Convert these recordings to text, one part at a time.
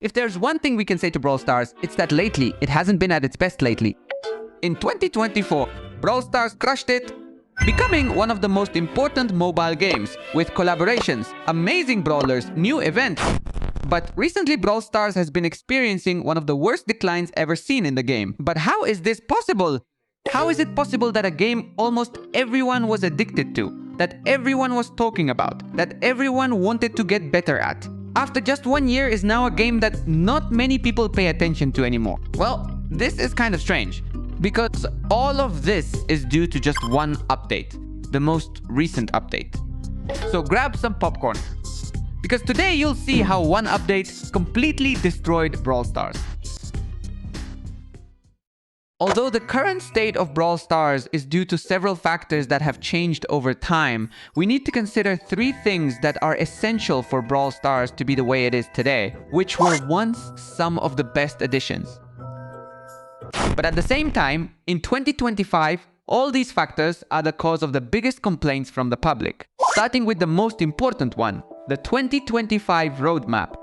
If there's one thing we can say to Brawl Stars, it's that lately, it hasn't been at its best lately. In 2024, Brawl Stars crushed it, becoming one of the most important mobile games, with collaborations, amazing brawlers, new events. But recently Brawl Stars has been experiencing one of the worst declines ever seen in the game. But how is this possible? How is it possible that a game almost everyone was addicted to, that everyone was talking about, that everyone wanted to get better at, after just 1 year is now a game that not many people pay attention to anymore? Well, this is kind of strange, because all of this is due to just one update, the most recent update. So grab some popcorn, because today you'll see how one update completely destroyed Brawl Stars. Although the current state of Brawl Stars is due to several factors that have changed over time, we need to consider 3 things that are essential for Brawl Stars to be the way it is today, which were once some of the best additions. But at the same time, in 2025, all these factors are the cause of the biggest complaints from the public, starting with the most important one, the 2025 roadmap.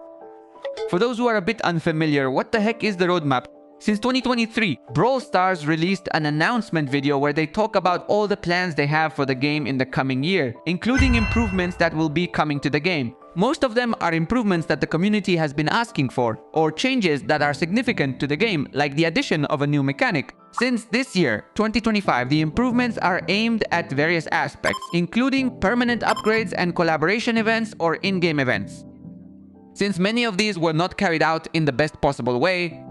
For those who are a bit unfamiliar, what the heck is the roadmap? Since 2023, Brawl Stars released an announcement video where they talk about all the plans they have for the game in the coming year, including improvements that will be coming to the game. Most of them are improvements that the community has been asking for, or changes that are significant to the game, like the addition of a new mechanic. Since this year, 2025, the improvements are aimed at various aspects, including permanent upgrades and collaboration events or in-game events. Since many of these were not carried out in the best possible way,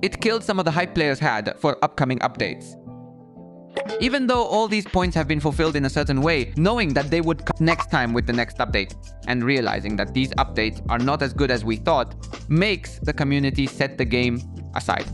it killed some of the hype players had for upcoming updates. Even though all these points have been fulfilled in a certain way, knowing that they would come next time with the next update, and realizing that these updates are not as good as we thought, makes the community set the game aside.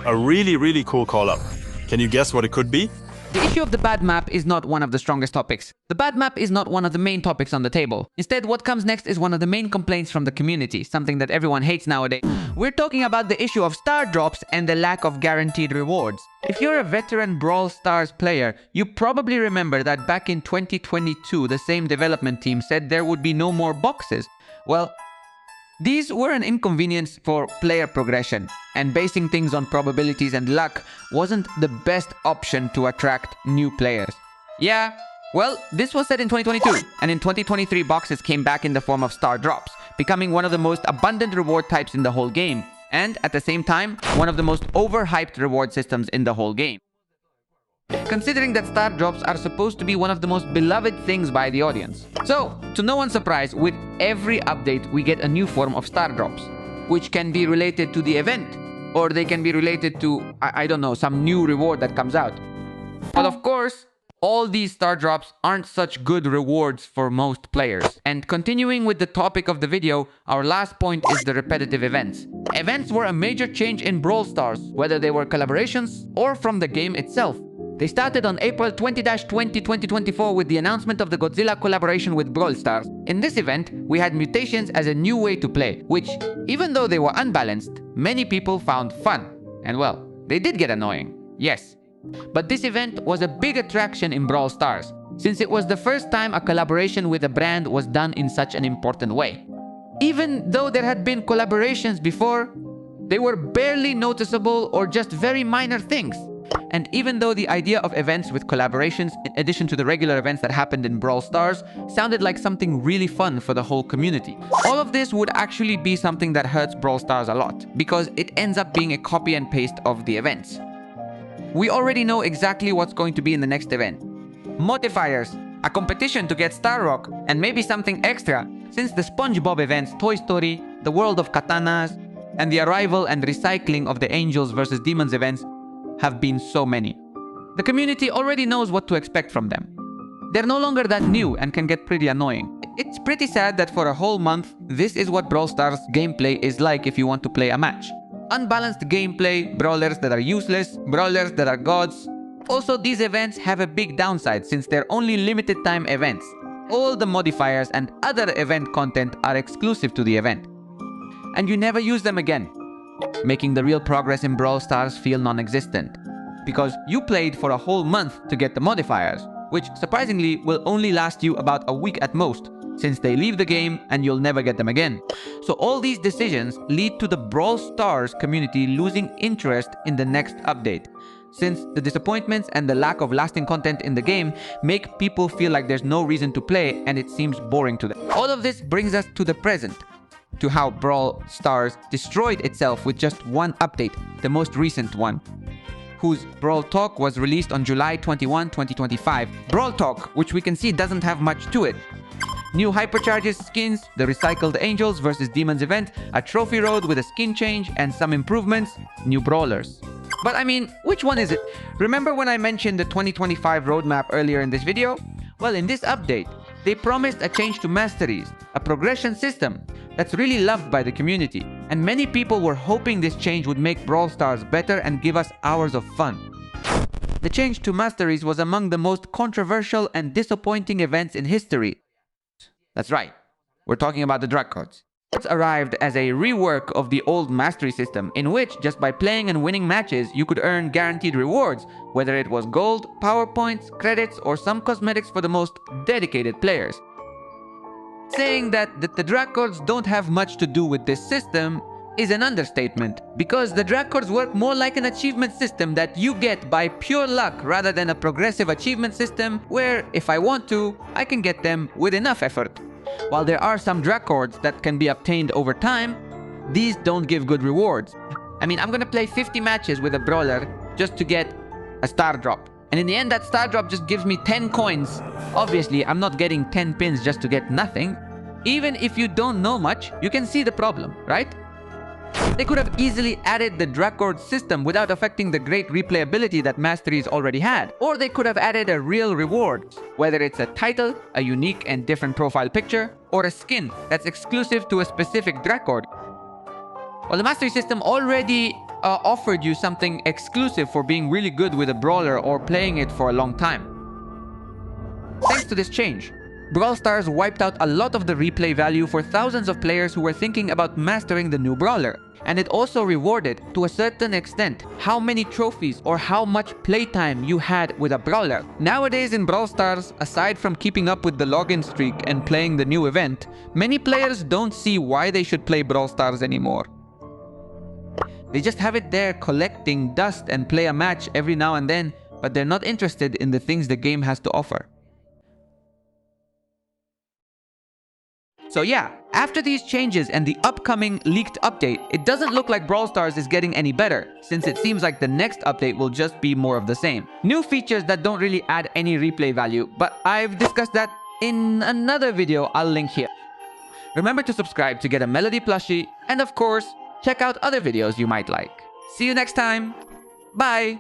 A really cool call-up. Can you guess what it could be? The issue of the bad map is not one of the strongest topics. The bad map is not one of the main topics on the table. Instead, what comes next is one of the main complaints from the community, something that everyone hates nowadays. We're talking about the issue of star drops and the lack of guaranteed rewards. If you're a veteran Brawl Stars player, you probably remember that back in 2022, the same development team said there would be no more boxes. Well, these were an inconvenience for player progression, and basing things on probabilities and luck wasn't the best option to attract new players. Yeah, well, this was said in 2022, and in 2023 boxes came back in the form of star drops, becoming one of the most abundant reward types in the whole game, and at the same time, one of the most overhyped reward systems in the whole game. Considering that star drops are supposed to be one of the most beloved things by the audience. So, to no one's surprise, with every update we get a new form of star drops, which can be related to the event, or they can be related to, I don't know, some new reward that comes out. But of course, all these star drops aren't such good rewards for most players. And continuing with the topic of the video, our last point is the repetitive events. Events were a major change in Brawl Stars, whether they were collaborations or from the game itself. They started on April 20-20, 2024 with the announcement of the Godzilla collaboration with Brawl Stars. In this event, we had mutations as a new way to play, which, even though they were unbalanced, many people found fun. And well, they did get annoying, yes. But this event was a big attraction in Brawl Stars, since it was the first time a collaboration with a brand was done in such an important way. Even though there had been collaborations before, they were barely noticeable or just very minor things. And even though the idea of events with collaborations, in addition to the regular events that happened in Brawl Stars, sounded like something really fun for the whole community, all of this would actually be something that hurts Brawl Stars a lot, because it ends up being a copy and paste of the events. We already know exactly what's going to be in the next event. Modifiers, a competition to get Star Rock, and maybe something extra, since the SpongeBob events, Toy Story, the World of Katanas, and the arrival and recycling of the Angels vs Demons events have been so many. The community already knows what to expect from them. They're no longer that new and can get pretty annoying. It's pretty sad that for a whole month, this is what Brawl Stars gameplay is like if you want to play a match. Unbalanced gameplay, brawlers that are useless, brawlers that are gods. Also, these events have a big downside since they're only limited time events. All the modifiers and other event content are exclusive to the event, and you never use them again, making the real progress in Brawl Stars feel non-existent. Because you played for a whole month to get the modifiers, which surprisingly will only last you about a week at most, since they leave the game and you'll never get them again. So all these decisions lead to the Brawl Stars community losing interest in the next update, since the disappointments and the lack of lasting content in the game make people feel like there's no reason to play and it seems boring to them. All of this brings us to the present, to how Brawl Stars destroyed itself with just one update, the most recent one, whose Brawl Talk was released on July 21, 2025. Brawl Talk, which we can see doesn't have much to it. New hypercharges, skins, the recycled Angels vs Demons event, a trophy road with a skin change and some improvements, new brawlers. But I mean, which one is it? Remember when I mentioned the 2025 roadmap earlier in this video? Well, in this update, they promised a change to masteries, a progression system that's really loved by the community. And many people were hoping this change would make Brawl Stars better and give us hours of fun. The change to masteries was among the most controversial and disappointing events in history. That's right, we're talking about the Drakkords. It arrived as a rework of the old mastery system, in which just by playing and winning matches, you could earn guaranteed rewards, whether it was gold, power points, credits, or some cosmetics for the most dedicated players. Saying that the Drakkords don't have much to do with this system is an understatement, because the Drakkords work more like an achievement system that you get by pure luck rather than a progressive achievement system where, if I want to, I can get them with enough effort. While there are some Drakkords that can be obtained over time, these don't give good rewards. I mean, I'm gonna play 50 matches with a brawler just to get a star drop. And in the end, that star drop just gives me 10 coins. Obviously, I'm not getting 10 pins just to get nothing. Even if you don't know much, you can see the problem, right? They could have easily added the Drakkords system without affecting the great replayability that Masteries already had. Or they could have added a real reward, whether it's a title, a unique and different profile picture, or a skin that's exclusive to a specific Drakord. Well, the Mastery system already offered you something exclusive for being really good with a brawler or playing it for a long time. Thanks to this change, Brawl Stars wiped out a lot of the replay value for thousands of players who were thinking about mastering the new brawler. And it also rewarded, to a certain extent, how many trophies or how much playtime you had with a brawler. Nowadays in Brawl Stars, aside from keeping up with the login streak and playing the new event, many players don't see why they should play Brawl Stars anymore. They just have it there collecting dust and play a match every now and then, but they're not interested in the things the game has to offer. So yeah, after these changes and the upcoming leaked update, it doesn't look like Brawl Stars is getting any better, since it seems like the next update will just be more of the same. New features that don't really add any replay value, but I've discussed that in another video I'll link here. Remember to subscribe to get a Melody plushie, and of course, check out other videos you might like. See you next time. Bye!